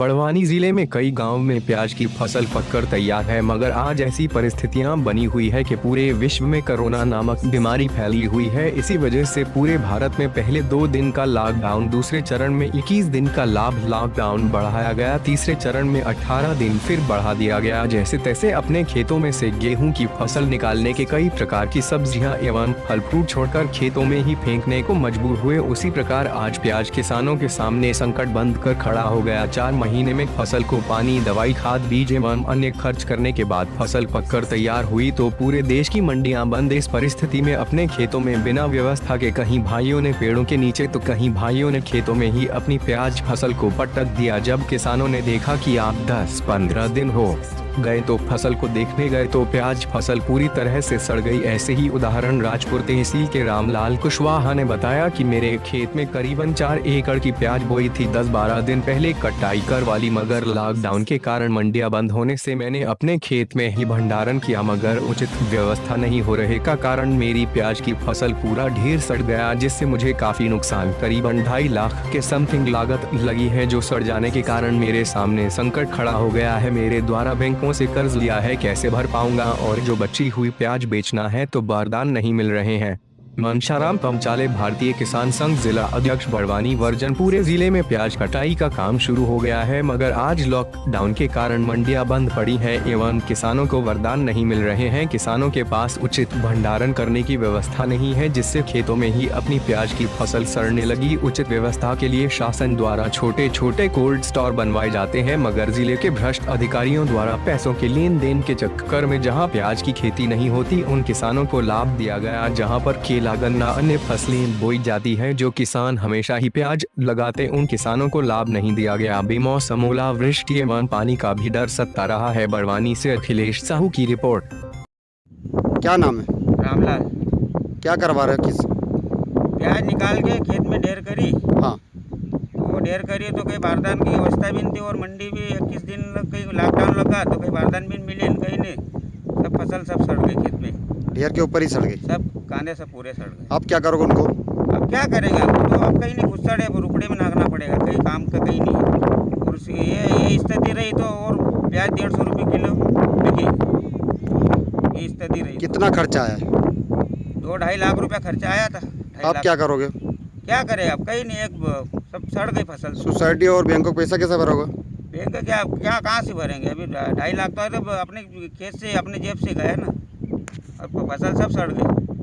बड़वानी जिले में कई गांव में प्याज की फसल पककर तैयार है, मगर आज ऐसी परिस्थितियां बनी हुई है कि पूरे विश्व में कोरोना नामक बीमारी फैली हुई है। इसी वजह से पूरे भारत में पहले 2 दिन का लॉकडाउन, दूसरे चरण में 21 दिन का लॉकडाउन बढ़ाया गया, तीसरे चरण में 18 दिन फिर बढ़ा दिया गया। जैसे तैसे अपने खेतों में से गेहूं की फसल निकालने के कई प्रकार की सब्जियां एवं फल फ्रूट छोड़कर खेतों में ही फेंकने को मजबूर हुए। उसी प्रकार आज प्याज किसानों के सामने संकट बंद कर खड़ा हो गया। 4 महीने में फसल को पानी, दवाई, खाद, बीज एवं अन्य खर्च करने के बाद फसल पककर तैयार हुई तो पूरे देश की मंडियां बंद। इस परिस्थिति में अपने खेतों में बिना व्यवस्था के कहीं भाइयों ने पेड़ों के नीचे तो कहीं भाइयों ने खेतों में ही अपनी प्याज फसल को पटक दिया। जब किसानों ने देखा कि आप 10-15 दिन हो गए तो फसल को देखने गए तो प्याज फसल पूरी तरह से सड़ गई। ऐसे ही उदाहरण राजपुर तहसील के रामलाल कुशवाहा ने बताया कि मेरे खेत में करीबन 4 एकड़ की प्याज बोई थी। 10-12 दिन पहले कटाई कर वाली, मगर लॉकडाउन के कारण मंडियां बंद होने से मैंने अपने खेत में ही भंडारण किया, मगर उचित व्यवस्था नहीं हो रहे का कारण मेरी प्याज की फसल पूरा ढेर सड़ गया, जिससे मुझे काफी नुकसान, करीबन 2.5 लाख के समथिंग लागत लगी है, जो सड़ जाने के कारण मेरे सामने संकट खड़ा हो गया है। मेरे द्वारा बैंकों से कर्ज लिया है, कैसे भर पाऊंगा, और जो बची हुई प्याज बेचना है तो बारदान नहीं मिल रहे हैं। मनशाराम पंचाले, भारतीय किसान संघ जिला अध्यक्ष, बड़वानी वर्जन। पूरे जिले में प्याज कटाई का काम शुरू हो गया है, मगर आज लॉकडाउन के कारण मंडियां बंद पड़ी है एवं किसानों को वरदान नहीं मिल रहे हैं। किसानों के पास उचित भंडारण करने की व्यवस्था नहीं है, जिससे खेतों में ही अपनी प्याज की फसल सड़ने लगी। उचित व्यवस्था के लिए शासन द्वारा छोटे छोटे कोल्ड स्टोर बनवाए जाते हैं, मगर जिले के भ्रष्ट अधिकारियों द्वारा पैसों के लेन देन के चक्कर में जहाँ प्याज की खेती नहीं होती उन किसानों को लाभ दिया गया, जहाँ पर केला, गन्ना, अन्य फसलें बोई जाती है। जो किसान हमेशा ही प्याज लगाते उन किसानों को लाभ नहीं दिया गया। बेमौसम ओलावृष्टि एवं पानी का भी डर सता रहा है। बड़वानी से अखिलेश साहू की रिपोर्ट। क्या नाम है? रामलाल। क्या करवा रहे हो? किस प्याज निकाल के खेत में ढेर करी। हाँ, वो ढेर करी तो कहीं बारदान की व्यवस्था भी नहीं थी, और मंडी भी 21 दिन कहीं लॉकडाउन लगा तो कहीं बारदान भी मिले, कहीं नहीं। सब फसल सब सड़ गई खेत में, ढेर के ऊपर ही सड़ गई। सब कांदे सब पूरे सड़ गए। आप क्या करोगे उनको? अब क्या करेंगे? तो अब कहीं नहीं, गुस्सा है, रुपड़े में नागना पड़ेगा, कहीं काम का कहीं नहीं है। और ये स्थिति रही तो और प्याज 150 रुपये किलो बिकी। ये स्थिति रही। कितना खर्चा आया? 2-2.5 लाख रुपया खर्चा आया था। आप क्या करोगे? क्या करें अब? कहीं नहीं, एक सब सड़ गई फसल। सोसाइटी और बैंक को पैसा कैसे भरोगे? बैंक का क्या कहाँ से भरेंगे? अभी 2.5 लाख तो अपने खेत से, अपने जेब से गए ना, अब फसल सब सड़ गई।